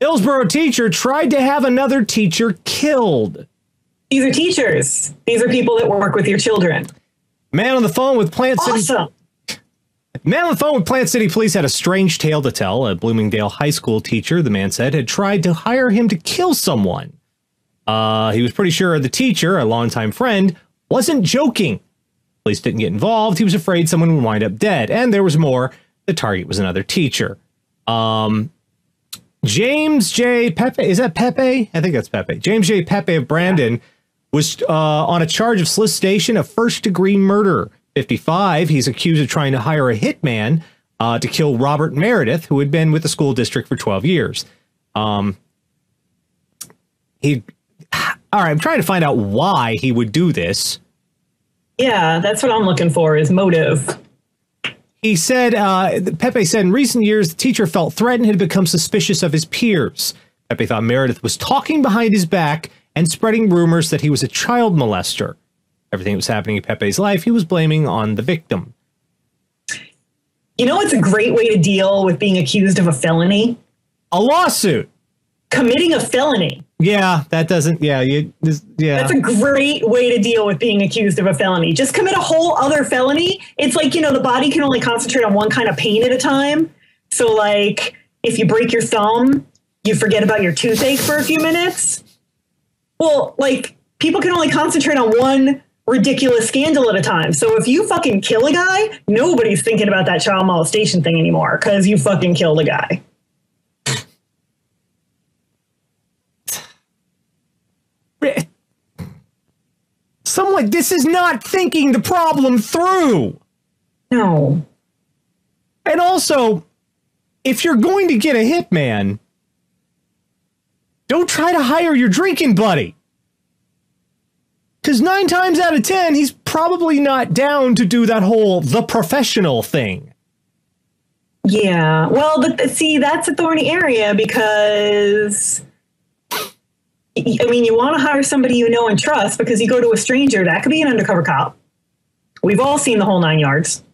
Hillsborough teacher tried to have another teacher killed. These are teachers. These are people that work with your children. Man on the phone with Plant City. Awesome. Man on the phone with Plant City Police had a strange tale to tell. A Bloomingdale high school teacher, the man said, had tried to hire him to kill someone. He was pretty sure the teacher, a longtime friend, wasn't joking. Police didn't get involved. He was afraid someone would wind up dead. And there was more. The target was another teacher. James J. Pepe, is that Pepe? I think that's Pepe. James J. Pepe of Brandon was on a charge of solicitation of first-degree murder. 55, he's accused of trying to hire a hitman to kill Robert Meredith, who had been with the school district for 12 years. All right, I'm trying to find out why he would do this. Yeah, that's what I'm looking for, is motive. He said, Pepe said, in recent years, the teacher felt threatened and had become suspicious of his peers. Pepe thought Meredith was talking behind his back and spreading rumors that he was a child molester. Everything that was happening in Pepe's life, he was blaming on the victim. You know what's a great way to deal with being accused of a felony? A lawsuit. Committing a felony. Yeah, that doesn't, yeah. That's a great way to deal with being accused of a felony. Just commit a whole other felony. It's like, you know, the body can only concentrate on one kind of pain at a time. So, like, if you break your thumb, you forget about your toothache for a few minutes. Well, like, people can only concentrate on one ridiculous scandal at a time. So if you fucking kill a guy, nobody's thinking about that child molestation thing anymore because you fucking killed a guy. Someone, this is not thinking the problem through. No. And also, if you're going to get a hitman, don't try to hire your drinking buddy. Because 9 times out of 10, he's probably not down to do that whole the professional thing. Yeah. Well, but see, that's a thorny area because, I mean, you want to hire somebody you know and trust, because you go to a stranger, that could be an undercover cop. We've all seen the whole 9 yards.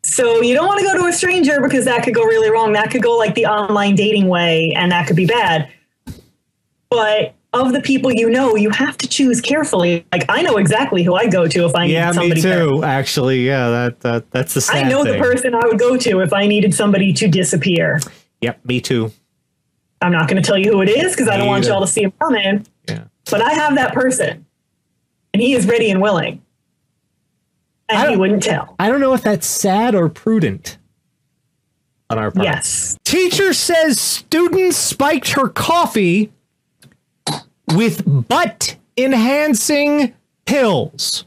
So you don't want to go to a stranger because that could go really wrong. That could go like the online dating way, and that could be bad. But of the people you know, you have to choose carefully. Like, I know exactly who I go to if I need somebody. Yeah, me too, actually. Yeah, that's the sad I know thing. The person I would go to if I needed somebody to disappear. Yep, me too. I'm not going to tell you who it is because I don't want y'all to see him coming. Yeah. But I have that person, and he is ready and willing. And he wouldn't tell. I don't know if that's sad or prudent on our part. Yes. Teacher says student spiked her coffee with butt-enhancing pills.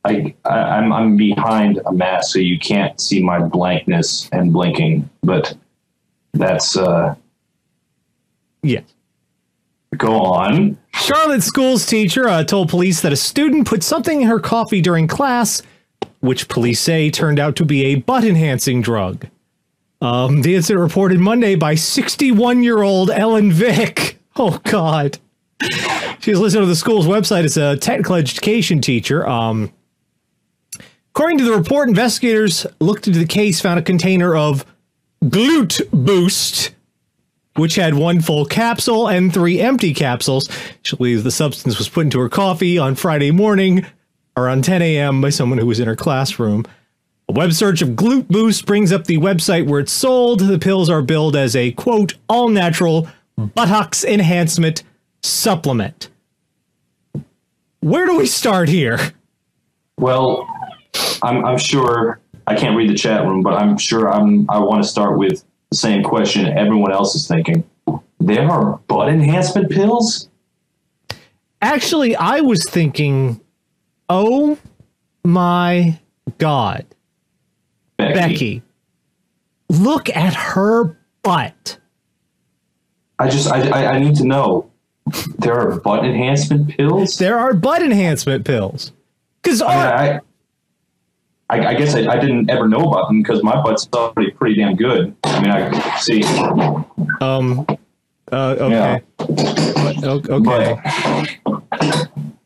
I'm behind a mask, so you can't see my blankness and blinking, but that's yeah. Go on. Charlotte school's teacher told police that a student put something in her coffee during class, which police say turned out to be a butt-enhancing drug. The incident reported Monday by 61-year-old Ellen Vick. Oh, God. She's listed on the school's website as a technical education teacher. According to the report, investigators looked into the case, found a container of Glute Boost, which had 1 full capsule and 3 empty capsules. She believes the substance was put into her coffee on Friday morning around 10 a.m. by someone who was in her classroom. A web search of Glute Boost brings up the website where it's sold. The pills are billed as a, quote, all-natural buttocks enhancement supplement. Where do we start here? Well, I'm sure, I can't read the chat room, but I'm sure I want to start with the same question everyone else is thinking. There are butt enhancement pills? Actually, I was thinking, oh my God. Becky. Look at her butt. I need to know. There are butt enhancement pills? There are butt enhancement pills. Because I guess I didn't ever know about them because my butt's already pretty damn good. I mean, I see. Okay. Yeah. Okay. But,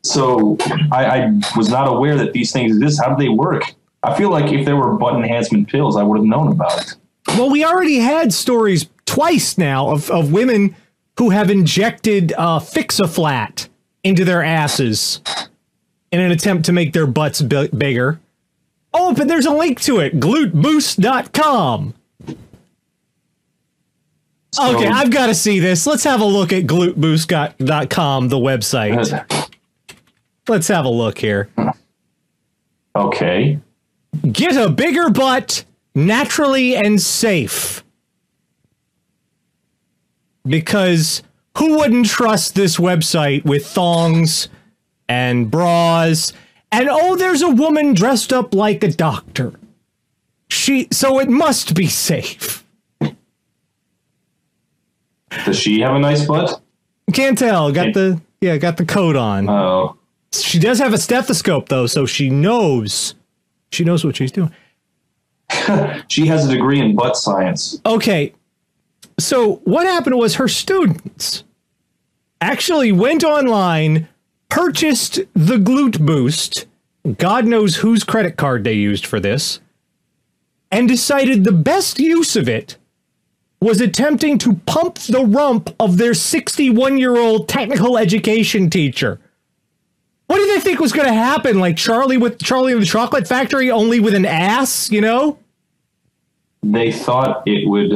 so I was not aware that these things exist. How do they work? I feel like if there were butt enhancement pills, I would have known about it. Well, we already had stories twice now of women who have injected Fix-A-Flat into their asses in an attempt to make their butts bigger. Oh, but there's a link to it, gluteboost.com. So, okay, I've got to see this. Let's have a look at gluteboost.com, the website. Let's have a look here. Okay. Get a bigger butt naturally and safe. Because who wouldn't trust this website with thongs and bras? And oh, there's a woman dressed up like a doctor. So it must be safe. Does she have a nice butt? Can't tell. Got the coat on. Oh. She does have a stethoscope though, so she knows what she's doing. She has a degree in butt science. Okay. So what happened was her students actually went online, purchased the Glute Boost, God knows whose credit card they used for this, and decided the best use of it was attempting to pump the rump of their 61-year-old technical education teacher. What did they think was going to happen? Like Charlie in the Chocolate Factory, only with an ass, you know? They thought it would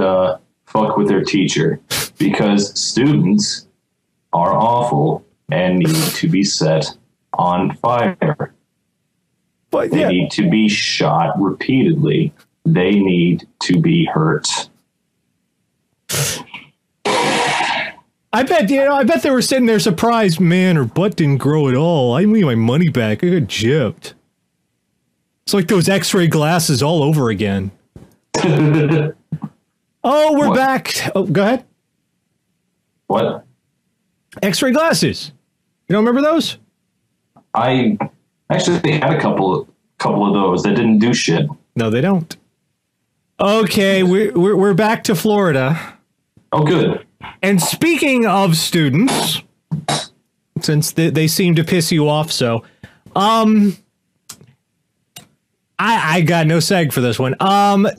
fuck with their teacher because students are awful and need to be set on fire. But they need to be shot repeatedly. They need to be hurt. I bet they were sitting there surprised. Man, her butt didn't grow at all. I need my money back. I got gypped. It's like those X-ray glasses all over again. Oh, we're back. Oh, go ahead. What? X-ray glasses. You don't remember those? I actually had a couple of those that didn't do shit. No, they don't. Okay, we're back to Florida. Oh, good. And speaking of students, since they seem to piss you off, so I got no seg for this one.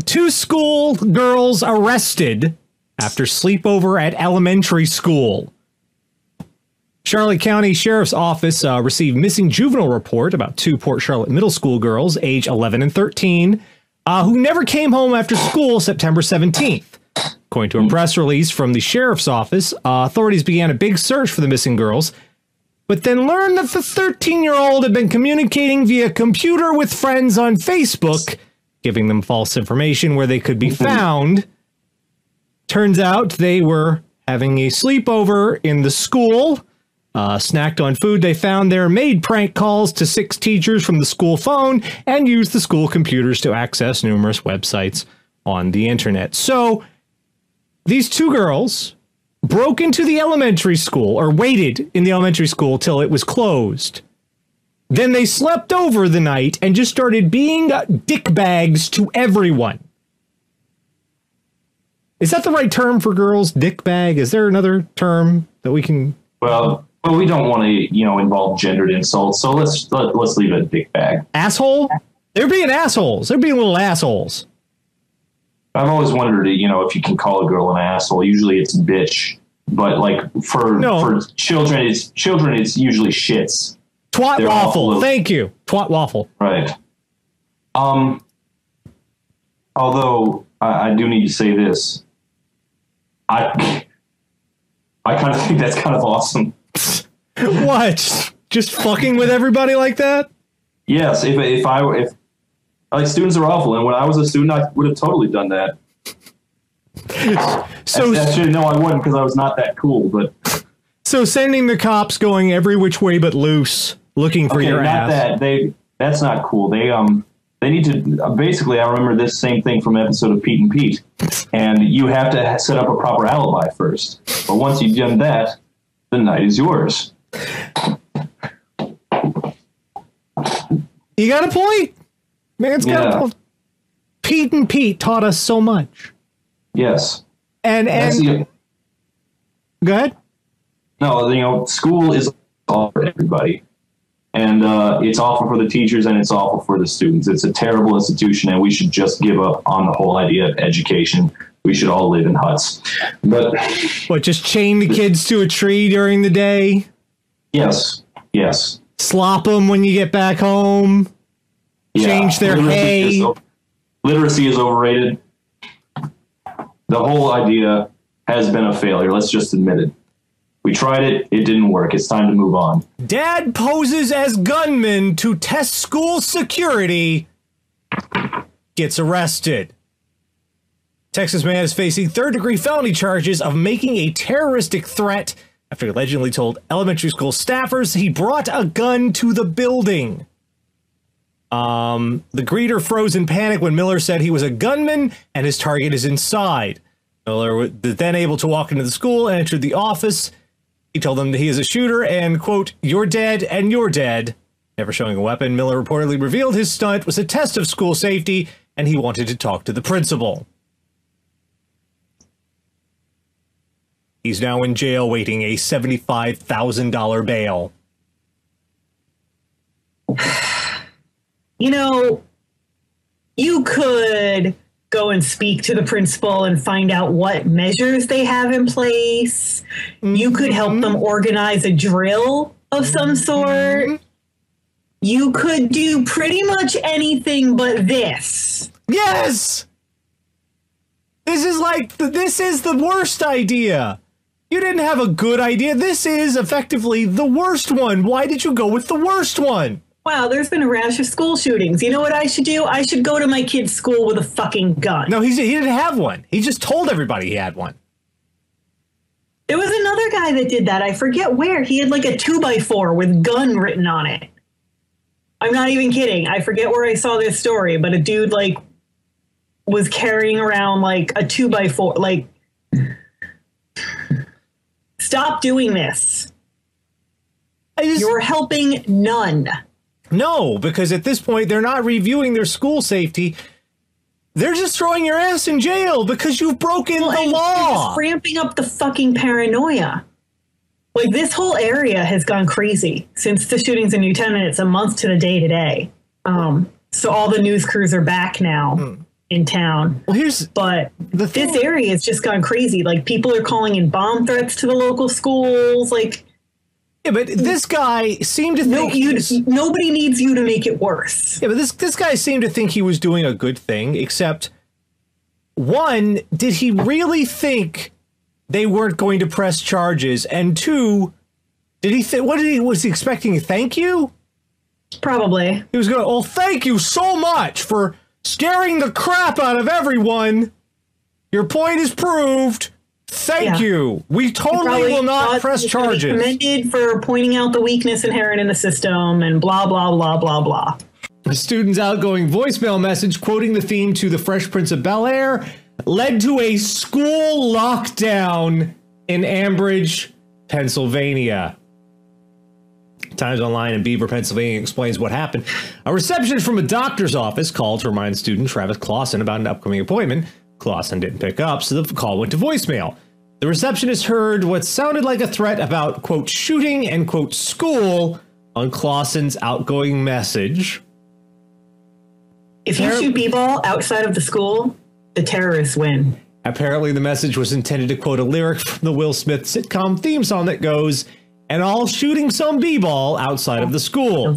2 school girls arrested after sleepover at elementary school. Charlotte County Sheriff's Office received missing juvenile report about 2 Port Charlotte middle school girls, age 11 and 13, who never came home after school September 17th. According to a press release from the Sheriff's Office, authorities began a big search for the missing girls, but then learned that the 13-year-old had been communicating via computer with friends on Facebook, giving them false information where they could be found. Turns out they were having a sleepover in the school, snacked on food they found there, made prank calls to 6 teachers from the school phone, and used the school computers to access numerous websites on the internet. So these 2 girls broke into the elementary school, or waited in the elementary school till it was closed. Then they slept over the night and just started being dick bags to everyone. Is that the right term for girls? Dick bag? Is there another term that we can... Well, we don't want to, involve gendered insults, so let's leave it a dick bag. Asshole? They're being assholes. They're being little assholes. I've always wondered, if you can call a girl an asshole. Usually it's bitch, but like for children, it's usually shits. Twat waffle. Thank you. Twat waffle. Right. Although I do need to say this, I kind of think that's kind of awesome. What? Just fucking with everybody like that? Yes. If students are awful, and when I was a student, I would have totally done that. So actually, no, I wouldn't, because I was not that cool. But so sending the cops going every which way but loose, looking for your ass. That's not cool. They need to basically. I remember this same thing from an episode of Pete and Pete, and you have to set up a proper alibi first. But once you've done that, the night is yours. You got a point. Man's got a point. Pete and Pete taught us so much. Yes. And go ahead. No, school is all for everybody. And it's awful for the teachers and it's awful for the students. It's a terrible institution, and we should just give up on the whole idea of education. We should all live in huts. But what, just chain the kids to a tree during the day? Yes. Yes. Slop them when you get back home. Yeah. Change their hay. Literacy is overrated. The whole idea has been a failure. Let's just admit it. We tried it. It didn't work. It's time to move on. Dad poses as gunman to test school security. Gets arrested. Texas man is facing third-degree felony charges of making a terroristic threat after he allegedly told elementary school staffers he brought a gun to the building. The greeter froze in panic when Miller said he was a gunman and his target is inside. Miller was then able to walk into the school and entered the office. He told them that he is a shooter and, quote, "You're dead and you're dead." Never showing a weapon, Miller reportedly revealed his stunt was a test of school safety and he wanted to talk to the principal. He's now in jail waiting a $75,000 bail. You know, you could go and speak to the principal and find out what measures they have in place. You could help them organize a drill of some sort. You could do pretty much anything but this. Yes! This is the worst idea. You didn't have a good idea. This is effectively the worst one. Why did you go with the worst one? Wow, there's been a rash of school shootings. You know what I should do? I should go to my kid's school with a fucking gun. No, he didn't have one. He just told everybody he had one. There was another guy that did that. I forget where. He had like a 2x4 with gun written on it. I'm not even kidding. I forget where I saw this story, but a dude like was carrying around like a 2x4. Like, stop doing this. You're helping none. No, because at this point, they're not reviewing their school safety. They're just throwing your ass in jail because you've broken the law. You're just ramping up the fucking paranoia. Like, this whole area has gone crazy since the shootings in Newtown, and it's a month to the day today. So all the news crews are back now in town. Well, this area has just gone crazy. Like, people are calling in bomb threats to the local schools. Like, yeah, but this guy seemed to think nobody needs you to make it worse. Yeah, but this guy seemed to think he was doing a good thing, except, one, did he really think they weren't going to press charges? And two, was he expecting a thank you? Probably. He was going, "Oh, thank you so much for scaring the crap out of everyone. Your point is proved. Thank you. We totally will not press charges." Commended for pointing out the weakness inherent in the system and blah, blah, blah, blah, blah. The student's outgoing voicemail message quoting the theme to The Fresh Prince of Bel-Air led to a school lockdown in Ambridge, Pennsylvania. Times Online in Beaver, Pennsylvania explains what happened. A receptionist from a doctor's office called to remind student Travis Clausen about an upcoming appointment. Clausen didn't pick up, so the call went to voicemail. The receptionist heard what sounded like a threat about, quote, shooting and, quote, school on Clausen's outgoing message. If you shoot b-ball outside of the school, the terrorists win. Apparently, the message was intended to quote a lyric from the Will Smith sitcom theme song that goes, "And all shooting some b-ball outside of the school."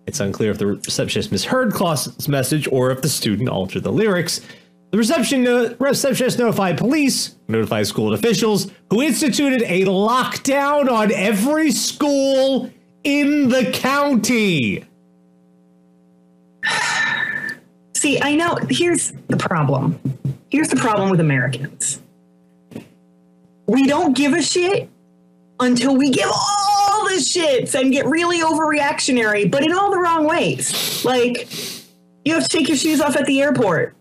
It's unclear if the receptionist misheard Clausen's message or if the student altered the lyrics. The receptionist notified police, notified school officials, who instituted a lockdown on every school in the county. See, I know. Here's the problem. Here's the problem with Americans. We don't give a shit until we give all the shits and get really overreactionary, but in all the wrong ways. Like, you have to take your shoes off at the airport.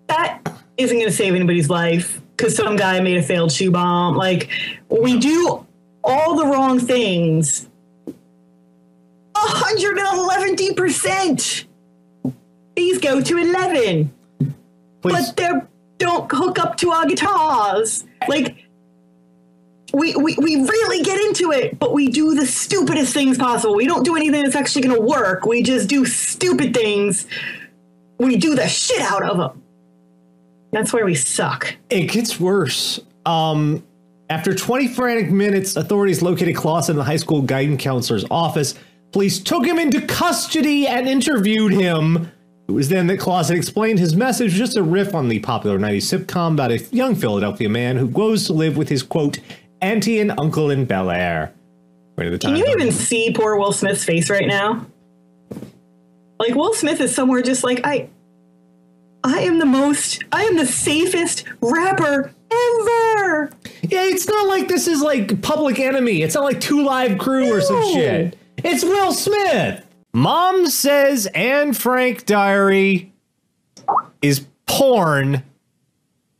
That isn't going to save anybody's life because some guy made a failed shoe bomb. Like, we do all the wrong things 111%. These go to 11. Please. But they don't hook up to our guitars. Like, we really get into it, but we do the stupidest things possible. We don't do anything that's actually going to work. We just do stupid things. We do the shit out of them. That's where we suck. It gets worse. After 20 frantic minutes, authorities located Clausen in the high school guidance counselor's office. Police took him into custody and interviewed him. It was then that Clausen explained his message, just a riff on the popular 90s sitcom about a young Philadelphia man who goes to live with his, quote, auntie and uncle in Bel Air. Can you even see poor Will Smith's face right now? Like, Will Smith is somewhere just like, I am the safest rapper ever. Yeah, it's not like this is like Public Enemy. It's not like 2 Live Crew or some shit. It's Will Smith. Mom says Anne Frank diary is porn.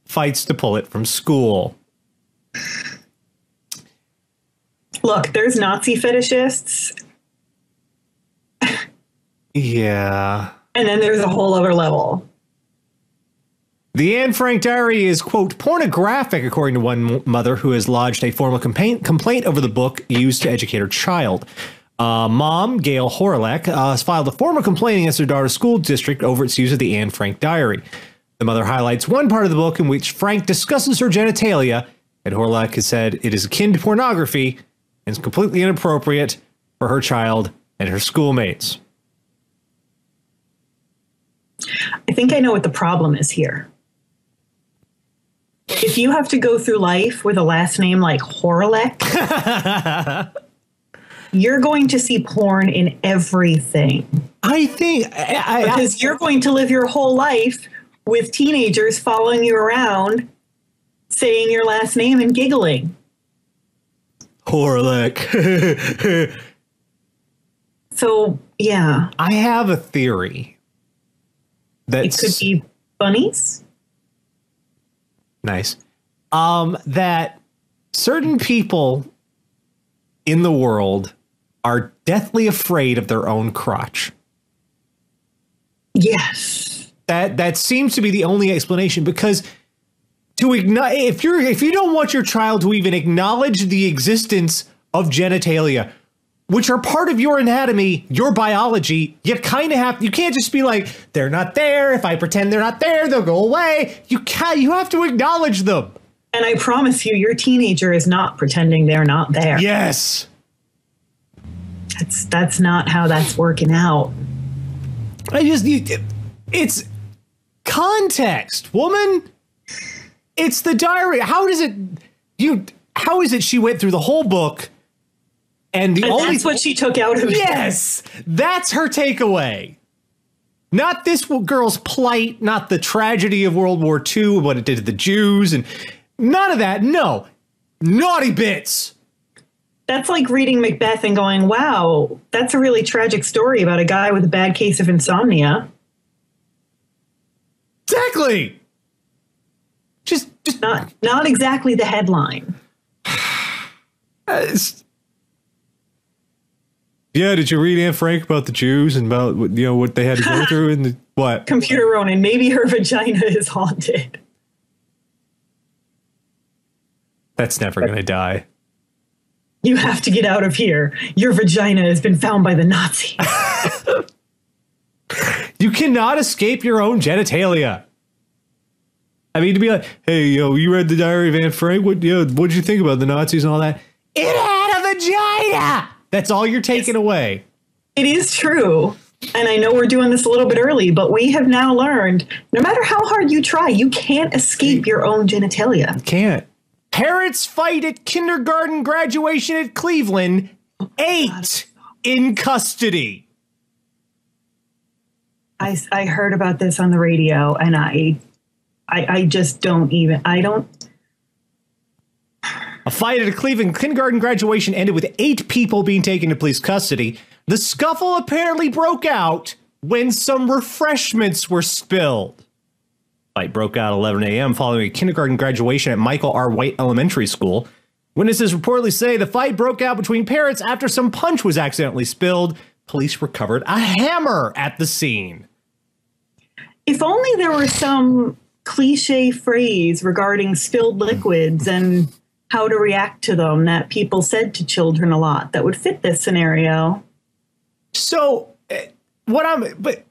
Fights to pull it from school. Look, there's Nazi fetishists. Yeah. And then there's a whole other level. The Anne Frank diary is, quote, pornographic, according to one mother who has lodged a formal complaint over the book used to educate her child. Mom, Gail Horlek, has filed a formal complaint against her daughter's school district over its use of the Anne Frank diary. The mother highlights one part of the book in which Frank discusses her genitalia, and Horlek has said it is akin to pornography and is completely inappropriate for her child and her schoolmates. I think I know what the problem is here. If you have to go through life with a last name like Horlek, you're going to see porn in everything. I think because you're going to live your whole life with teenagers following you around, saying your last name and giggling. Horlek. So, yeah. I have a theory. It could be bunnies. Nice. That certain people in the world are deathly afraid of their own crotch. Yes. That seems to be the only explanation, because if you don't want your child to even acknowledge the existence of genitalia, which are part of your anatomy, your biology, you can't just be like, they're not there. If I pretend they're not there, they'll go away. You have to acknowledge them. And I promise you, your teenager is not pretending they're not there. Yes. That's not how that's working out. It's context, woman. It's the diary. How is it she went through the whole book and that's what she took out of it? Yes, that's her takeaway. Not this girl's plight, not the tragedy of World War II, what it did to the Jews, and none of that. No, naughty bits. That's like reading Macbeth and going, wow, that's a really tragic story about a guy with a bad case of insomnia. Exactly. Just not exactly the headline. Yeah, did you read Anne Frank about the Jews and about what they had to go through and what? Computer Ronin, maybe her vagina is haunted. That's never going to die. You have to get out of here. Your vagina has been found by the Nazis. You cannot escape your own genitalia. I mean, to be like, hey, you read the Diary of Anne Frank? What did you think about the Nazis and all that? It had a vagina. That's all you're taking away. It is true. And I know we're doing this a little bit early, but we have now learned, no matter how hard you try, you can't escape your own genitalia. You can't. Parents fight at kindergarten graduation at Cleveland. 8 in custody. I heard about this on the radio, and I just don't even, A fight at a Cleveland kindergarten graduation ended with 8 people being taken to police custody. The scuffle apparently broke out when some refreshments were spilled. Fight broke out at 11 a.m. following a kindergarten graduation at Michael R. White Elementary School. Witnesses reportedly say the fight broke out between parents after some punch was accidentally spilled. Police recovered a hammer at the scene. If only there were some cliche phrase regarding spilled liquids and how to react to them that people said to children a lot that would fit this scenario. So but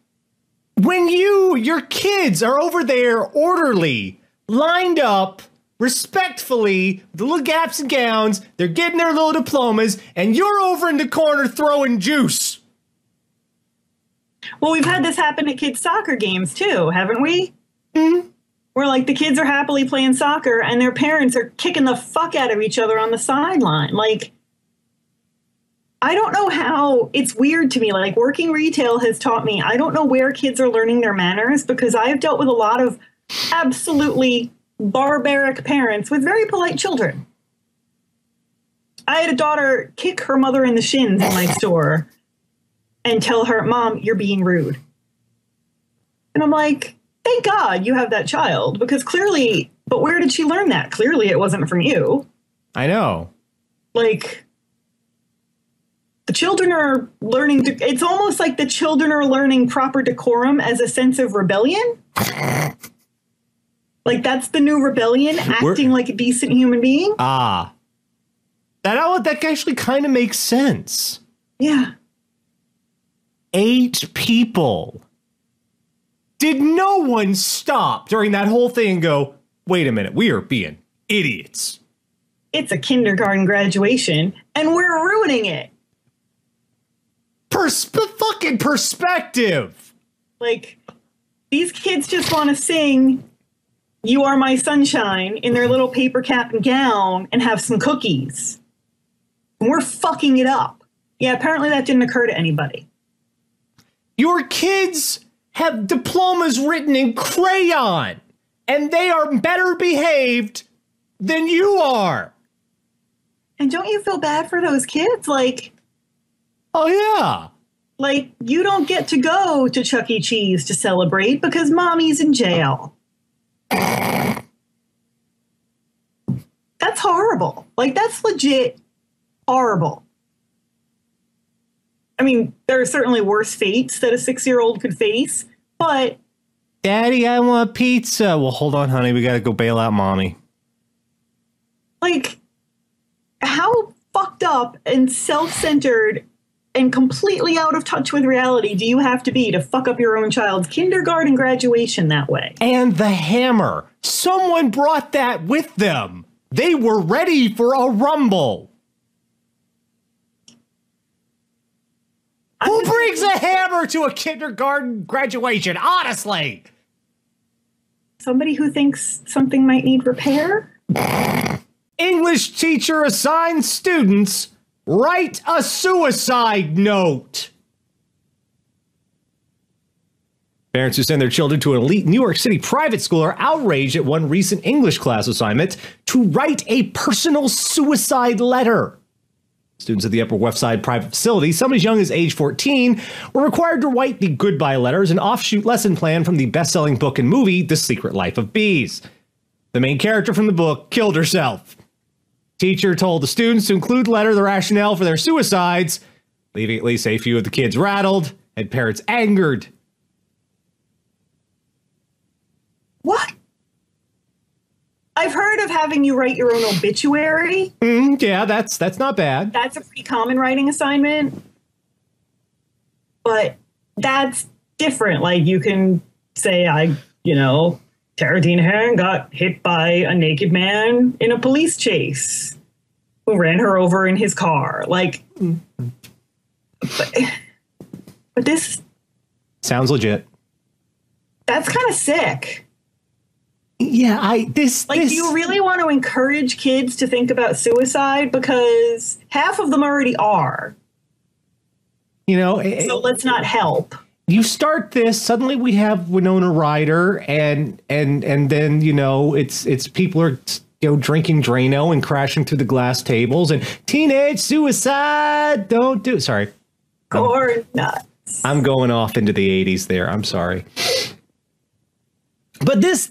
when your kids are over there orderly, lined up, respectfully, the little gaps and gowns, they're getting their little diplomas, and you're over in the corner throwing juice. Well, we've had this happen at kids' soccer games too, haven't we? Mm-hmm. Where like the kids are happily playing soccer and their parents are kicking the fuck out of each other on the sideline. Like, I don't know how. It's weird to me. Like, working retail has taught me, I don't know where kids are learning their manners, because I've dealt with a lot of absolutely barbaric parents with very polite children. I had a daughter kick her mother in the shins in my store and tell her, "Mom, you're being rude." And I'm like, thank God you have that child, because clearly, but where did she learn that? Clearly it wasn't from you. I know. Like, the children are learning, it's almost like the children are learning proper decorum as a sense of rebellion. Like, that's the new rebellion, acting like a decent human being. Ah. That actually kind of makes sense. Yeah. 8 people. Did no one stop during that whole thing and go, wait a minute, we are being idiots? It's a kindergarten graduation, and we're ruining it. Fucking perspective. Like, these kids just want to sing "You Are My Sunshine" in their little paper cap and gown and have some cookies. And we're fucking it up. Yeah, apparently that didn't occur to anybody. Your kids have diplomas written in crayon, and they are better behaved than you are. And don't you feel bad for those kids? Like, oh, yeah. Like, you don't get to go to Chuck E. Cheese to celebrate because mommy's in jail. That's horrible. Like, that's legit horrible. I mean, there are certainly worse fates that a 6-year-old could face, but... Daddy, I want pizza. Well, hold on, honey. We got to go bail out mommy. Like, how fucked up and self-centered and completely out of touch with reality do you have to be to fuck up your own child's kindergarten graduation that way? And the hammer. Someone brought that with them. They were ready for a rumble. Who brings a hammer to a kindergarten graduation, honestly? Somebody who thinks something might need repair? English teacher assigns students write a suicide note. Parents who send their children to an elite New York City private school are outraged at one recent English class assignment to write a personal suicide letter. Students at the Upper West Side private facility, some as young as age 14, were required to write the goodbye letters, an offshoot lesson plan from the best-selling book and movie, The Secret Life of Bees. The main character from the book killed herself. Teacher told the students to include letter the rationale for their suicides, leaving at least a few of the kids rattled and parents angered. What? I've heard of having you write your own obituary. Yeah, that's not bad. That's a pretty common writing assignment. But that's different. Like, you can say, Tara Dean Herron got hit by a naked man in a police chase who ran her over in his car. Like, but this sounds legit. That's kind of sick. Yeah, do you really want to encourage kids to think about suicide? Because half of them already are. So let's not help. You start this, suddenly we have Winona Ryder, and then it's people are drinking Drano and crashing through the glass tables and teenage suicide. Don't do it. Sorry, or nuts. I'm going off into the 80s there. I'm sorry. But this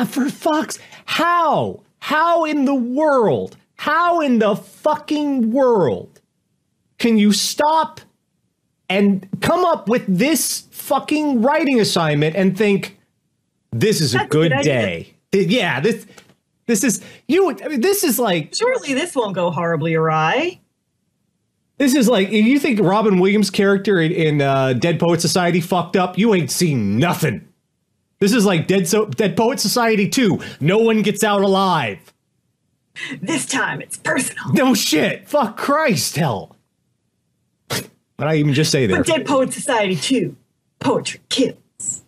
for fuck's how in the fucking world can you stop and come up with this fucking writing assignment and think this is a good day? Yeah, this This is you. I mean, this is like Surely this won't go horribly awry. this is like if you think Robin Williams' character in Dead Poet Society fucked up, you ain't seen nothing. This is like Dead Poet Society 2. No one gets out alive. This time it's personal. No shit. Fuck Christ, hell. What I even just say there? For Dead Poet Society 2, poetry kills.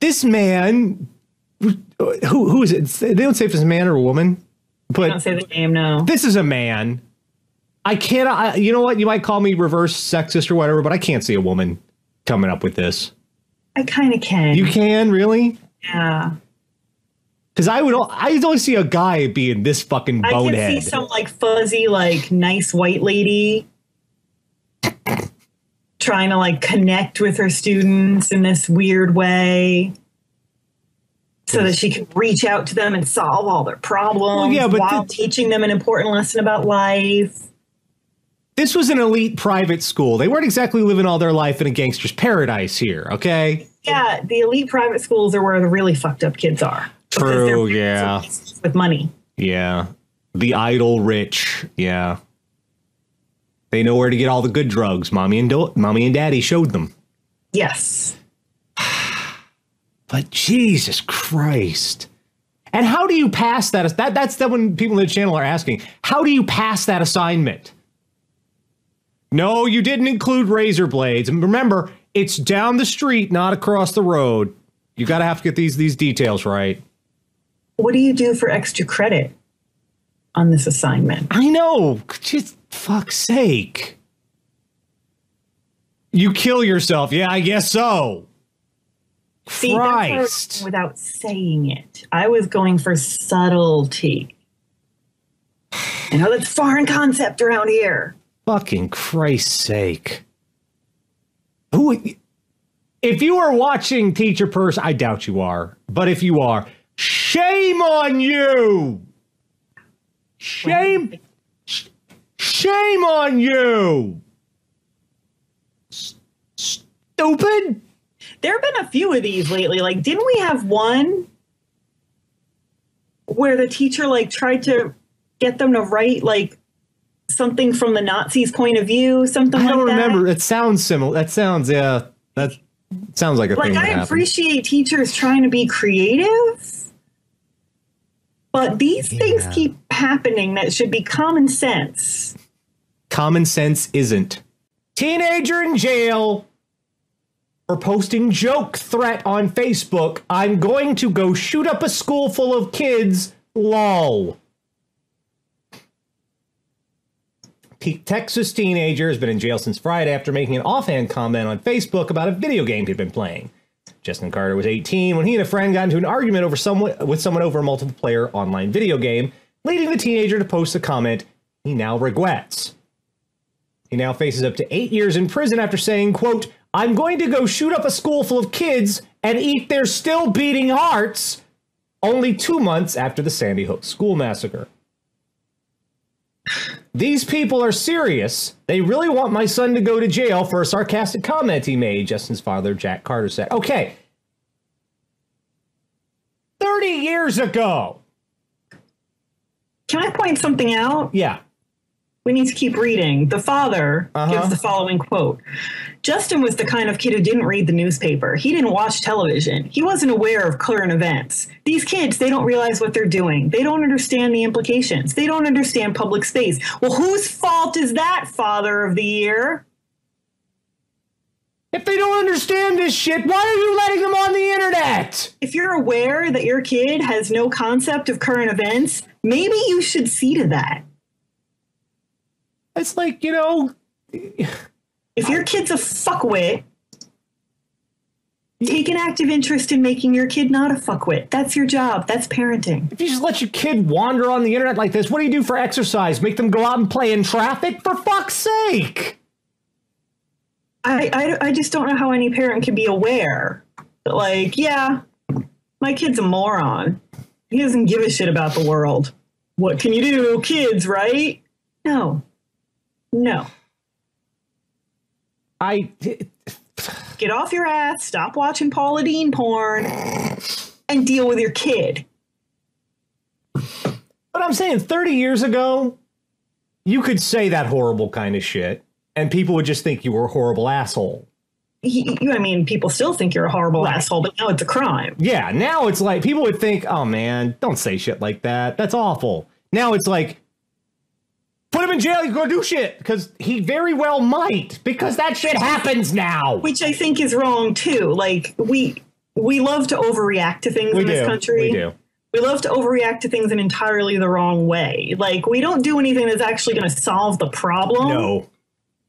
This man, who is it? They don't say if it's a man or a woman, but I don't say the name, no. This is a man. I can't, you know what? You might call me reverse sexist or whatever, but I can't see a woman coming up with this. I kind of can. You can, really? Yeah. Because I'd only see a guy being this fucking bonehead. I can see some like fuzzy, like nice white lady trying to like connect with her students in this weird way so that she can reach out to them and solve all their problems while teaching them an important lesson about life. This was an elite private school. They weren't exactly living all their life in a gangster's paradise here, okay? Yeah, the elite private schools are where the really fucked up kids are. True, yeah. With money. Yeah. The idle rich, yeah. They know where to get all the good drugs. Mommy and Daddy showed them. Yes. But Jesus Christ. And how do you pass that? That's when people in the channel are asking, how do you pass that assignment? No, you didn't include razor blades. And remember, it's down the street, not across the road. You got to have to get these details right. What do you do for extra credit on this assignment? I know. Just fuck's sake. You kill yourself. Yeah, I guess so. See, Christ. Without saying it. I was going for subtlety. I know that's foreign concept around here. Fucking Christ's sake. If you are watching Teacher Person, I doubt you are, but if you are, shame on you. Shame on you. Stupid. There have been a few of these lately. Like, didn't we have one where the teacher like tried to get them to write like something from the Nazis' point of view, something like that? I don't remember. It sounds similar. That sounds, yeah, that sounds like a thing that I appreciate teachers trying to be creative, but these things keep happening that should be common sense. Common sense isn't. Teenager in jail for posting joke threat on Facebook. I'm going to go shoot up a school full of kids. Lol. Texas teenager has been in jail since Friday after making an offhand comment on Facebook about a video game he'd been playing. Justin Carter was 18 when he and a friend got into an argument over someone over a multiplayer online video game, leading the teenager to post a comment he now regrets. He now faces up to 8 years in prison after saying, quote, I'm going to go shoot up a school full of kids and eat their still beating hearts, only 2 months after the Sandy Hook school massacre. These people are serious. They really want my son to go to jail for a sarcastic comment he made, Justin's father, Jack Carter, said. Okay. 30 years ago. Can I point something out? Yeah. We need to keep reading. The father gives the following quote. Justin was the kind of kid who didn't read the newspaper. He didn't watch television. He wasn't aware of current events. These kids, they don't realize what they're doing. They don't understand the implications. They don't understand public space. Well, whose fault is that, Father of the Year? If they don't understand this shit, why are you letting them on the internet? If you're aware that your kid has no concept of current events, maybe you should see to that. It's like, you know, if your kid's a fuckwit, take an active interest in making your kid not a fuckwit. That's your job. That's parenting. If you just let your kid wander on the internet like this, what do you do for exercise? Make them go out and play in traffic? For fuck's sake! I just don't know how any parent can be aware that, like, yeah, my kid's a moron. He doesn't give a shit about the world. What can you do? Kids, right? No. Get off your ass, stop watching Paula Deen porn, and deal with your kid. But I'm saying 30 years ago, you could say that horrible kind of shit, and people would just think you were a horrible asshole. I mean, people still think you're a horrible asshole, but now it's a crime. Yeah, now it's like, people would think, oh man, don't say shit like that. That's awful. Now it's like, put him in jail, you go do shit. Because he very well might, because that shit happens now. Which I think is wrong too. Like, we love to overreact to things in this country. We do. We love to overreact to things in entirely the wrong way. Like, we don't do anything that's actually going to solve the problem. No.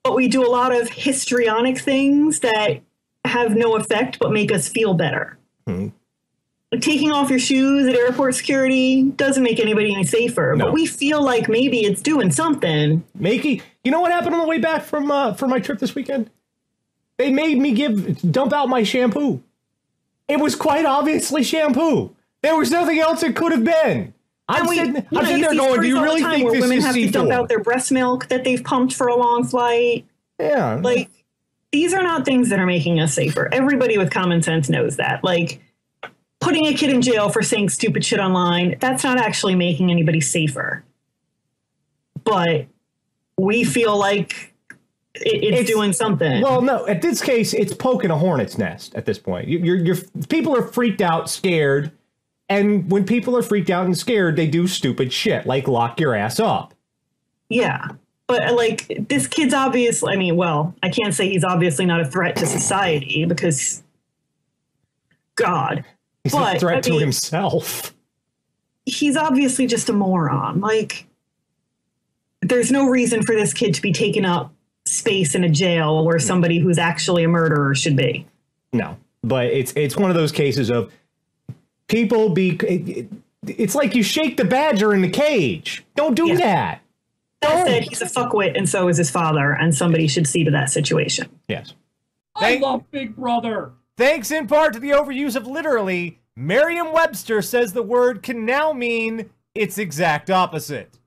But we do a lot of histrionic things that have no effect but make us feel better. Like taking off your shoes at airport security doesn't make anybody any safer. No. But we feel like maybe it's doing something. You know what happened on the way back from my trip this weekend? They made me dump out my shampoo. It was quite obviously shampoo. There was nothing else it could have been. I'm sitting there going, do you really think this women is have to dump out their breast milk that they've pumped for a long flight? Yeah. Like, these are not things that are making us safer. Everybody with common sense knows that. Like, putting a kid in jail for saying stupid shit online, that's not actually making anybody safer. But we feel like it's doing something. Well, no, at this case, it's poking a hornet's nest at this point. People are freaked out, scared. And when people are freaked out and scared, they do stupid shit, like lock your ass up. Yeah. But, like, this kid's obviously, I mean, well, I can't say he's obviously not a threat to society because, God. He's a threat to himself. He's obviously just a moron. Like, there's no reason for this kid to be taking up space in a jail where somebody who's actually a murderer should be. No. But it's one of those cases of, it's like you shake the badger in the cage. Don't do that. That said, he's a fuckwit, and so is his father, and somebody should see to that situation. Yes. I love Big Brother. Thanks in part to the overuse of literally, Merriam-Webster says the word can now mean its exact opposite.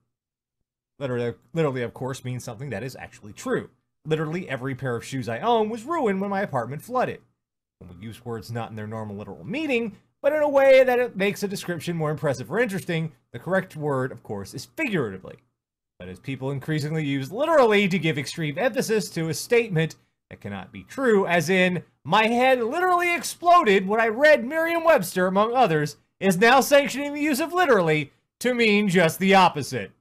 Literally, of course, means something that is actually true. Literally, every pair of shoes I own was ruined when my apartment flooded. When we use words not in their normal literal meaning, but in a way that it makes a description more impressive or interesting, the correct word, of course, is figuratively. But as people increasingly use literally to give extreme emphasis to a statement that cannot be true, as in, my head literally exploded when I read Merriam-Webster, among others, is now sanctioning the use of literally to mean just the opposite.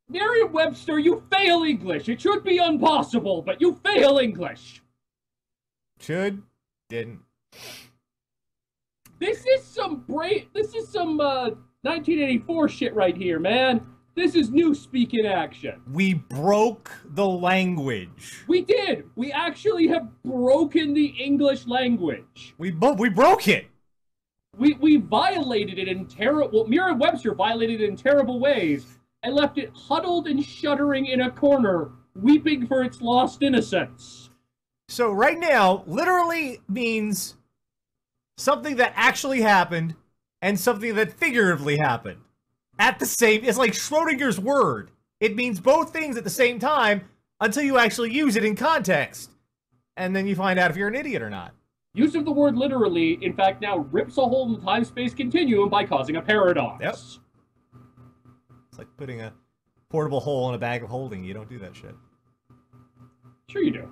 Merriam-Webster, you fail English. It should be impossible, but you fail English. Should. Didn't. This is some 1984 shit right here, man. This is Newspeak in action. We broke the language. We did. We actually have broken the English language. We broke it. We violated it in terrible... Merriam-Webster violated it in terrible ways and left it huddled and shuddering in a corner, weeping for its lost innocence. So right now, literally means something that actually happened and something that figuratively happened. It's like Schrodinger's word. It means both things at the same time until you actually use it in context. And then you find out if you're an idiot or not. Use of the word literally, in fact, now rips a hole in the time-space continuum by causing a paradox. Yep. It's like putting a portable hole in a bag of holding. You don't do that shit. Sure you do.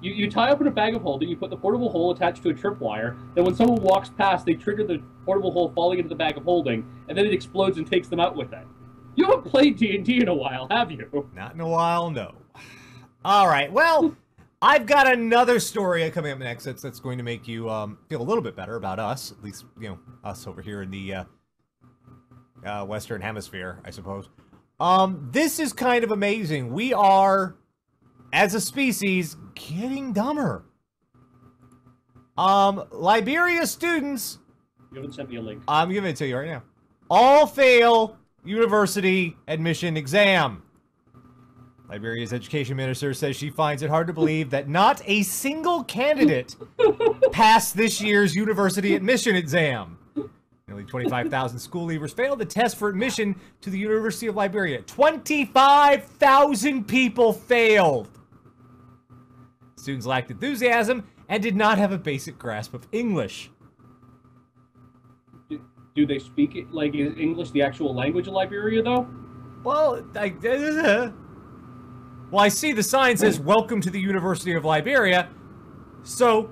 You tie up in a bag of holding, you put the portable hole attached to a tripwire, then when someone walks past, they trigger the portable hole falling into the bag of holding, and then it explodes and takes them out with it. You haven't played D&D in a while, have you? Not in a while, no. Alright, well, I've got another story coming up next that's going to make you feel a little bit better about us, at least, you know, us over here in the Western Hemisphere, I suppose. This is kind of amazing. We are, as a species, getting dumber. Liberia students... You haven't sent me a link. I'm giving it to you right now. All fail university admission exam. Liberia's education minister says she finds it hard to believe that not a single candidate passed this year's university admission exam. Nearly 25,000 school leavers failed the test for admission to the University of Liberia. 25,000 people failed! Students lacked enthusiasm and did not have a basic grasp of English. Do they speak it, like, is English the actual language of Liberia, though? Well, I see the sign says, "Welcome to the University of Liberia," so...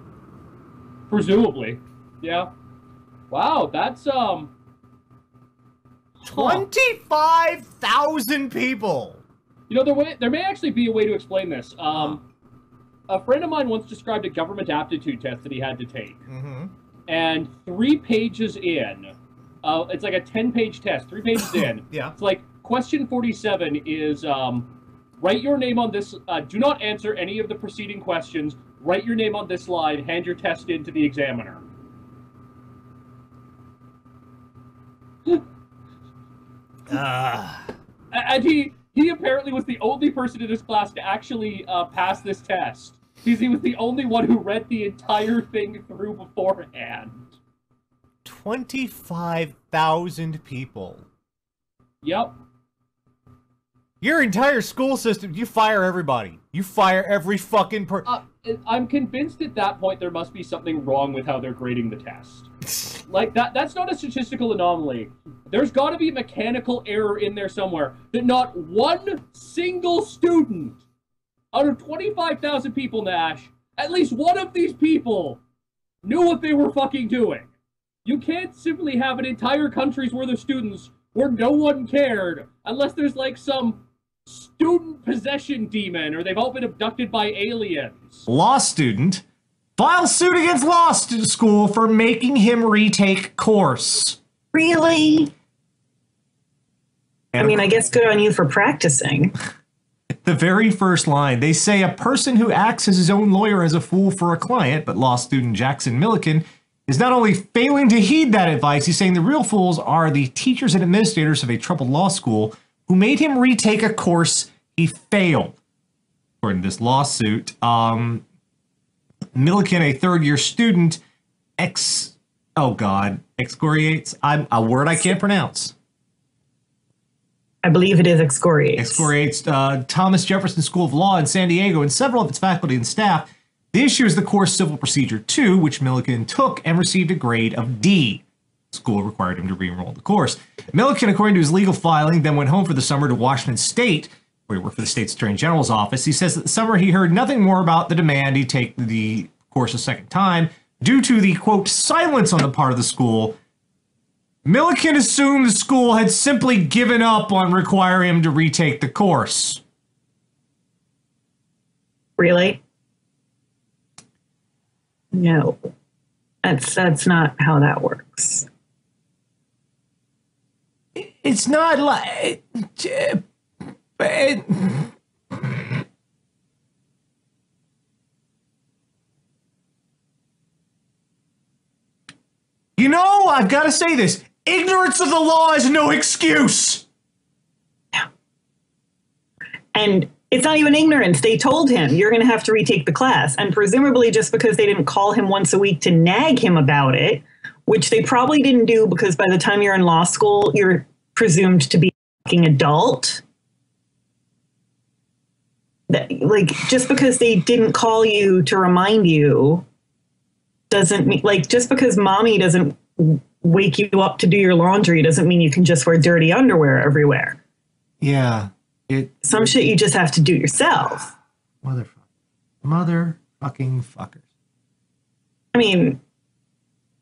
Presumably. Yeah. Wow, that's, 25,000 people! You know, there may actually be a way to explain this. A friend of mine once described a government aptitude test that he had to take. Mm-hmm. And 3 pages in, it's like a 10-page test, 3 pages in. Yeah. It's like, question 47 is, write your name on this, do not answer any of the preceding questions, write your name on this slide, hand your test in to the examiner. And he apparently was the only person in his class to actually pass this test. Because he was the only one who read the entire thing through beforehand. 25,000 people. Yep. Your entire school system, you fire everybody. You fire every fucking I'm convinced at that point there must be something wrong with how they're grading the test. Like, that's not a statistical anomaly. There's got to be mechanical error in there somewhere that not one single student out of 25,000 people, Nash, at least one of these people knew what they were fucking doing. You can't simply have an entire country's worth of students where no one cared unless there's like some student possession demon or they've all been abducted by aliens. Law student files suit against law school for making him retake course. Really? I mean, I guess good on you for practicing. The very first line, they say a person who acts as his own lawyer is a fool for a client, but law student Jackson Milliken is not only failing to heed that advice, he's saying the real fools are the teachers and administrators of a troubled law school who made him retake a course he failed. According to this lawsuit, Milliken, a third-year student, excoriates, a word I can't pronounce. I believe it is excoriates. Excoriates Thomas Jefferson School of Law in San Diego and several of its faculty and staff. The issue is the course Civil Procedure 2, which Milliken took and received a grade of D. School required him to re-enroll in the course. Milliken, according to his legal filing, then went home for the summer to Washington State, where he worked for the state's Attorney General's office. He says that the summer he heard nothing more about the demand he take the course a second time due to the, quote, silence on the part of the school. Milliken assumed the school had simply given up on requiring him to retake the course. Really? No. That's not how that works. It's not like... You know, I've got to say this. Ignorance of the law is no excuse. And it's not even ignorance. They told him, you're going to have to retake the class. And presumably just because they didn't call him once a week to nag him about it, which they probably didn't do because by the time you're in law school, you're presumed to be a fucking adult. Like, just because they didn't call you to remind you doesn't mean, like, just because mommy doesn't wake you up to do your laundry doesn't mean you can just wear dirty underwear everywhere. Yeah. Some shit you just have to do yourself. Motherfucking fuckers. I mean,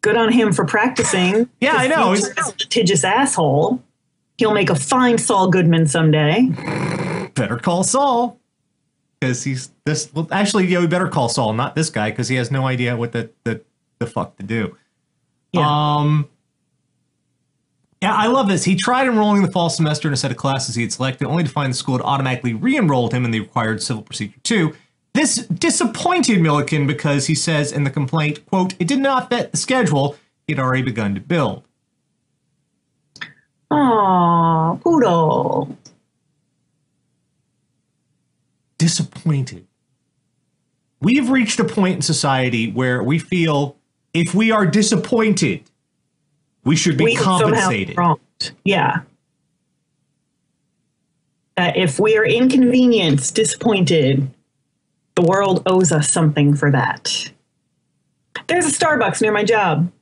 good on him for practicing. Yeah, I know. He's a litigious asshole. He'll make a fine Saul Goodman someday. Better call Saul. Because he's this. Well, actually, yeah, we better call Saul, not this guy, because he has no idea what the fuck to do. Yeah. Yeah, I love this. He tried enrolling the fall semester in a set of classes he had selected, only to find the school had automatically re-enrolled him in the required Civil Procedure 2. This disappointed Milliken because he says in the complaint, quote, it did not fit the schedule he had already begun to build. Aww, poodle. Disappointed. We've reached a point in society where we feel if we are disappointed, We should be compensated. Yeah. That if we are inconvenienced, disappointed, the world owes us something for that. There's a Starbucks near my job.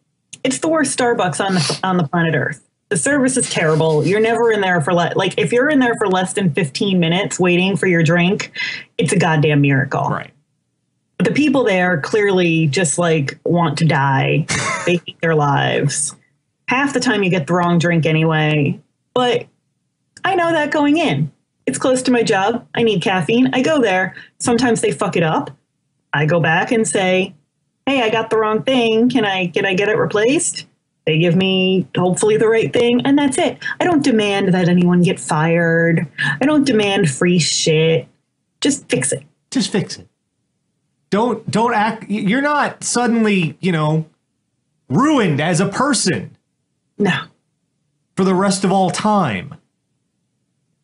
It's the worst Starbucks on the planet Earth. The service is terrible. You're never in there for like if you're in there for less than 15 minutes waiting for your drink, it's a goddamn miracle. Right. But the people there clearly just like want to die. They hate their lives. Half the time you get the wrong drink anyway. But I know that going in. It's close to my job. I need caffeine. I go there. Sometimes they fuck it up. I go back and say, hey, I got the wrong thing. Can I get it replaced? They give me hopefully the right thing, and that's it. I don't demand that anyone get fired. I don't demand free shit. Just fix it. Just fix it. Don't act. You're not suddenly, ruined as a person. No. For the rest of all time.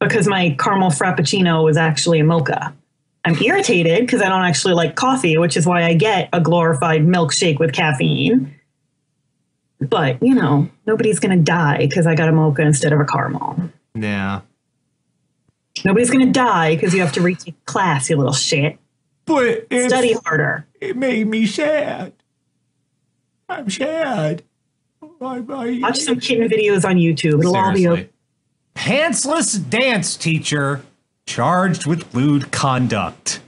Because my caramel frappuccino was actually a mocha. I'm irritated because I don't actually like coffee, which is why I get a glorified milkshake with caffeine. But, nobody's going to die because I got a mocha instead of a caramel. Yeah. Nobody's going to die because you have to retake class, you little shit. But study harder. It made me sad. I'm sad. Watch some kitten videos on YouTube. It'll all be okay. Pantsless dance teacher charged with lewd conduct.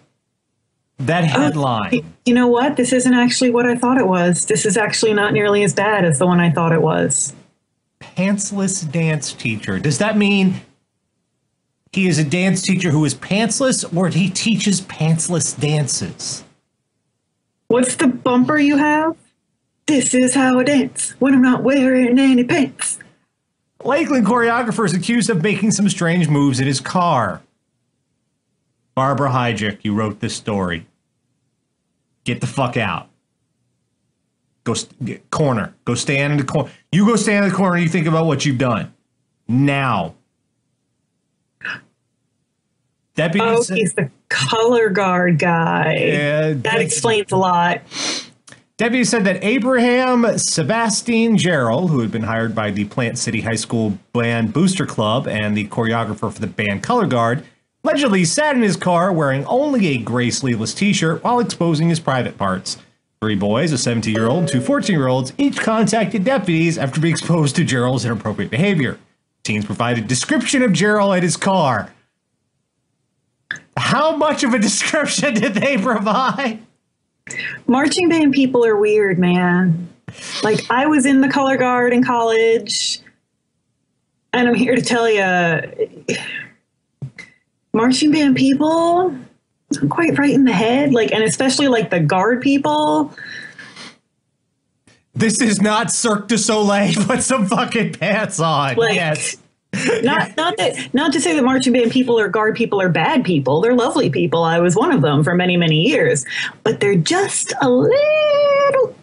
That headline. You know what? This isn't actually what I thought it was. This is actually not nearly as bad as the one I thought it was. Pantsless dance teacher. Does that mean he is a dance teacher who is pantsless, or he teaches pantsless dances? What's the bumper you have? This is how I dance when I'm not wearing any pants. Lakeland choreographer is accused of making some strange moves in his car. Barbara Hijick, you wrote this story. Get the fuck out. Go corner. Go stand in the corner. You go stand in the corner and you think about what you've done. Now. Deputy said, he's the color guard guy. Yeah, that explains a lot. Deputy said that Abraham Sebastian Gerald, who had been hired by the Plant City High School Band Booster Club and the choreographer for the band Color Guard, allegedly sat in his car wearing only a gray sleeveless t-shirt while exposing his private parts. 3 boys, a 17-year-old and 2 14-year-olds, each contacted deputies after being exposed to Gerald's inappropriate behavior. Teens provided description of Gerald and his car. How much of a description did they provide? Marching band people are weird, man. Like, I was in the color guard in college, and I'm here to tell you, marching band people aren't quite right in the head. Like, and especially like the guard people. This is not Cirque du Soleil. Put some fucking pants on. Like, yes. Not to say that marching band people or guard people are bad people. They're lovely people. I was one of them for many, many years. But they're just a little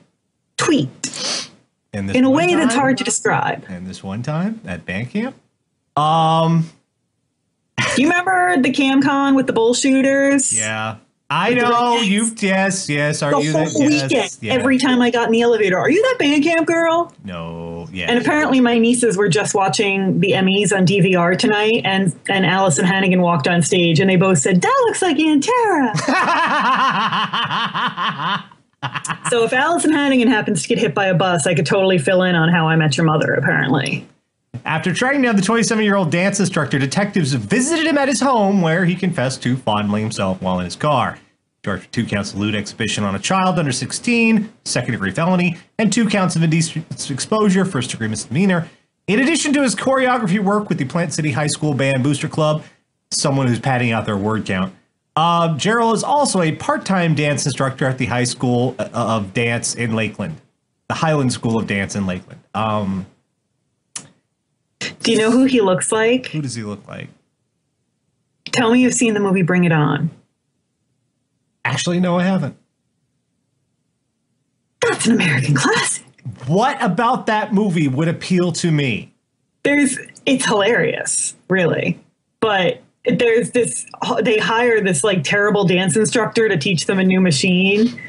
tweaked in a way that's hard to describe. And this one time at band camp, do you remember the CamCon with the bull shooters? Yeah. I know yes. Are the you whole weekend? Yeah. Every time I got in the elevator, are you that band camp girl? No, yeah. And apparently, my nieces were just watching the Emmys on DVR tonight, and Allison Hannigan walked on stage, and they both said, "That looks like Antera." So if Allison Hannigan happens to get hit by a bus, I could totally fill in on How I Met Your Mother. Apparently. After tracking down the 27-year-old dance instructor, detectives visited him at his home where he confessed to fondling himself while in his car. Charged with 2 counts of lewd exhibition on a child under 16, second-degree felony, and 2 counts of indecent exposure, first-degree misdemeanor. In addition to his choreography work with the Plant City High School Band Booster Club, someone who's padding out their word count, Gerald is also a part-time dance instructor at the High School of Dance in Lakeland, the Highland School of Dance in Lakeland. Do you know who he looks like? Who does he look like? Tell me you've seen the movie Bring It On. Actually, no, I haven't. That's an American classic. What about that movie would appeal to me? It's hilarious, really. But there's this, they hire this like terrible dance instructor to teach them a new machine.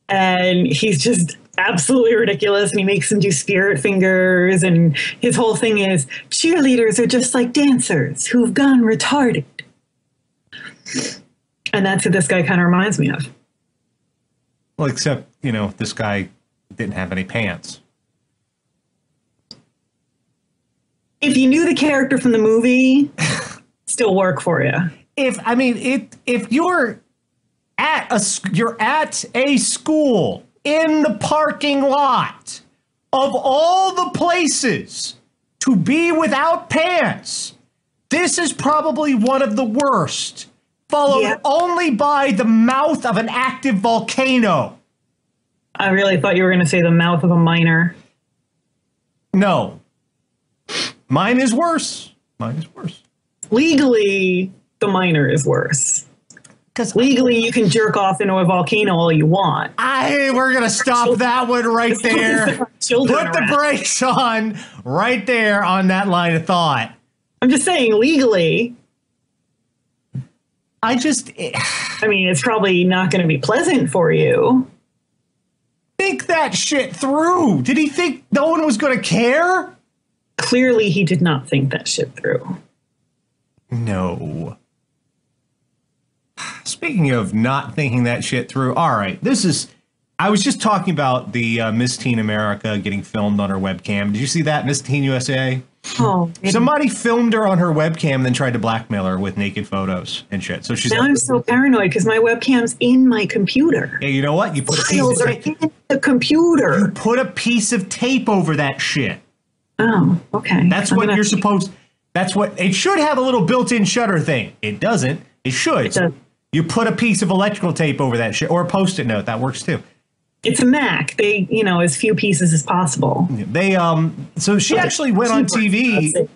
And he's just absolutely ridiculous. And he makes them do spirit fingers. And his whole thing is cheerleaders are just like dancers who've gone retarded. And that's what this guy kind of reminds me of. Well, except, you know, this guy didn't have any pants. If you knew the character from the movie, still work for you. If you're at a school in the parking lot of all the places to be without pants, this is probably one of the worst, followed only by the mouth of an active volcano. I really thought you were going to say the mouth of a minor. No. Mine is worse. Mine is worse. Legally, the minor is worse. Because legally, you can jerk off into a volcano all you want. We're going to stop that one right there. Put the brakes on right there on that line of thought. I'm just saying, legally. I mean, it's probably not going to be pleasant for you. Think that shit through. Did he think no one was going to care? Clearly, he did not think that shit through. No. Speaking of not thinking that shit through, all right, I was just talking about the Miss Teen America getting filmed on her webcam. Did you see that, Miss Teen USA? Oh. Somebody filmed her on her webcam and then tried to blackmail her with naked photos and shit. So she's I'm so paranoid because my webcam's in my computer. Hey, you know what? You put Files are in the computer. You put a piece of tape over that shit. Oh, okay. That's what you're supposed. That's what it should have, a little built-in shutter thing. It doesn't. It should. It does. You put a piece of electrical tape over that shit, or a Post-it note. That works too. It's a Mac. They, as few pieces as possible. They So she actually went on TV.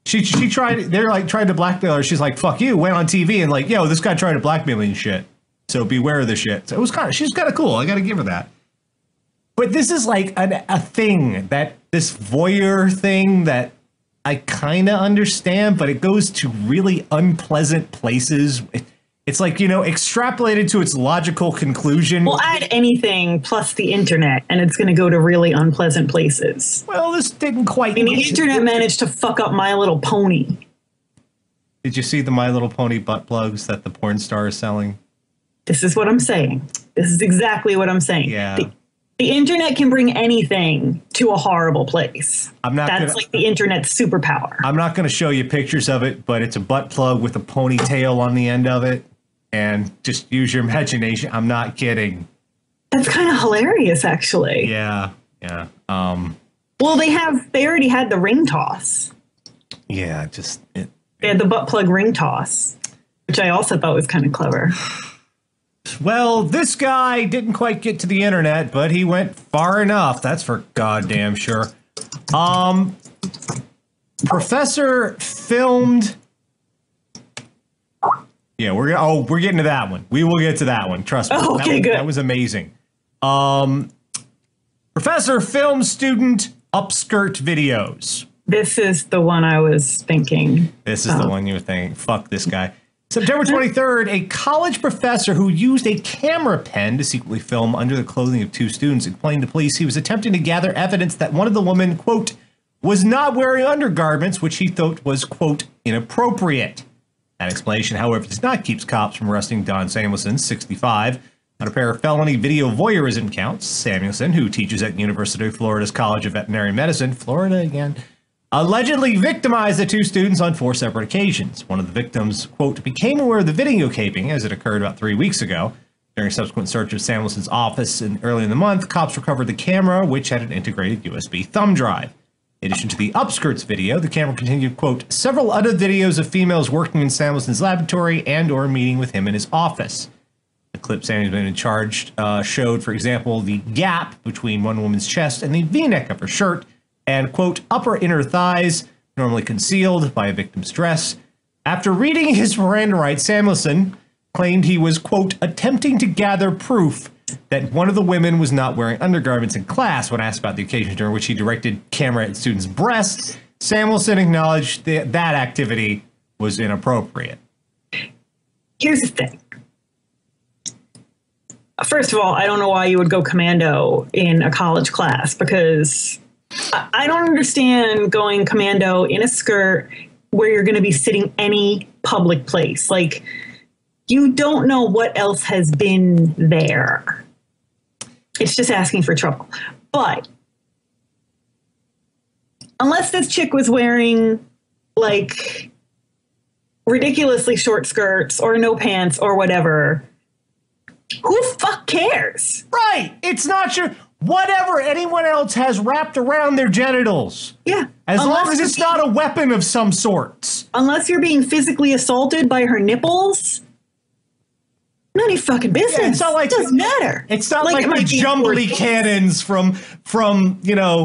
She tried. They're like trying to blackmail her. She's like, "Fuck you." Went on TV and like, "Yo, this guy tried to blackmail me and shit." So beware of the shit. So it was she's kind of cool. I got to give her that. But this is like a thing, that this voyeur thing that I kind of understand, but it goes to really unpleasant places. It's like, extrapolated to its logical conclusion. We'll add anything plus the internet, and it's going to go to really unpleasant places. Well, this didn't quite. I mean, the internet managed to fuck up My Little Pony. Did you see the My Little Pony butt plugs that the porn star is selling? This is what I'm saying. This is exactly what I'm saying. Yeah. The internet can bring anything to a horrible place. That's like the internet's superpower. I'm not going to show you pictures of it, but it's a butt plug with a ponytail on the end of it. And just use your imagination. I'm not kidding. That's kind of hilarious, actually. Yeah. Well, they already had the ring toss. Yeah, they had the butt plug ring toss, which I also thought was kind of clever. Well, this guy didn't quite get to the internet, but he went far enough. That's for goddamn sure. Professor filmed. Yeah, we're getting to that one. We will get to that one. Trust me. Oh, okay, good. That was amazing. Professor filmed student upskirt videos. This is the one I was thinking. This is the one you were thinking. Fuck this guy. September 23rd, a college professor who used a camera pen to secretly film under the clothing of two students explained to police he was attempting to gather evidence that one of the women, quote, was not wearing undergarments, which he thought was, quote, inappropriate. That explanation, however, does not keep cops from arresting Don Samuelson, 65, on a pair of felony video voyeurism counts. Samuelson, who teaches at University of Florida's College of Veterinary Medicine, Florida again, allegedly victimized the two students on 4 separate occasions. One of the victims, quote, became aware of the videotaping as it occurred about 3 weeks ago. During a subsequent search of Samuelson's office early in the month, cops recovered the camera, which had an integrated USB thumb drive. In addition to the upskirts video, the camera continued, quote, several other videos of females working in Samuelson's laboratory and or meeting with him in his office. The clip Samuelson in charge showed, for example, the gap between one woman's chest and the V-neck of her shirt, and, quote, upper inner thighs, normally concealed by a victim's dress. After reading his Miranda rights, Samuelson claimed he was, quote, attempting to gather proof that one of the women was not wearing undergarments in class. When asked about the occasion during which he directed camera at students' breasts, Samuelson acknowledged that activity was inappropriate. Here's the thing. First of all, I don't know why you would go commando in a college class, because I don't understand going commando in a skirt where you're going to be sitting any public place. Like, you don't know what else has been there. It's just asking for trouble. But unless this chick was wearing like ridiculously short skirts or no pants or whatever, who the fuck cares? Right. It's not your whatever anyone else has wrapped around their genitals. Yeah. As long as it's not a weapon of some sorts. Unless you're being physically assaulted by her nipples, none of your fucking business. Yeah, it's not like, it doesn't matter. It's not like the jumbly cannons from fucking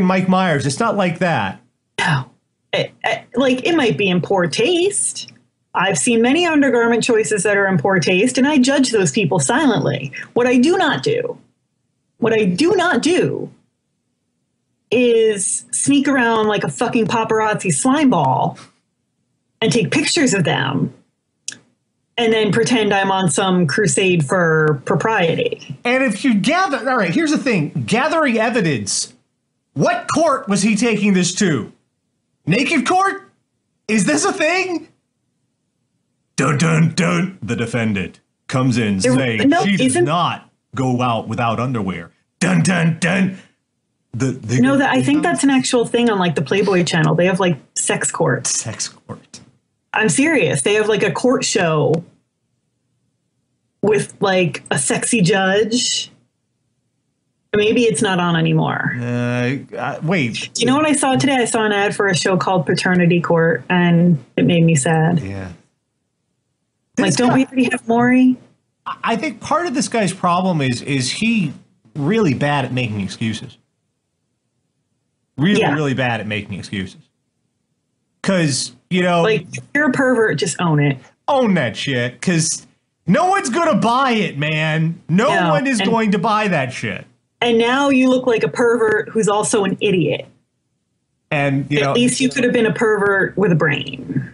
Mike Myers. It's not like that. No. It might be in poor taste. I've seen many undergarment choices that are in poor taste, and I judge those people silently. What I do not do is sneak around like a fucking paparazzi slime ball and take pictures of them and then pretend I'm on some crusade for propriety. And if you gather, all right, here's the thing, gathering evidence. What court was he taking this to? Naked court? Is this a thing? Dun, dun, dun. The defendant comes in saying she does not go out without underwear. Dun, dun, dun. I think that's an actual thing on like the Playboy channel. They have like sex court. Sex court. I'm serious. They have like a court show with like a sexy judge. Maybe it's not on anymore. Wait. Do you know what I saw today? I saw an ad for a show called Paternity Court, and it made me sad. Yeah. Like, don't we already have Maury? I think part of this guy's problem is he really bad at making excuses. Really bad at making excuses. Because, like, if you're a pervert, just own it. Own that shit, because no one's going to buy it, man. No one is going to buy that shit. And now you look like a pervert who's also an idiot. And, at least you could have been a pervert with a brain.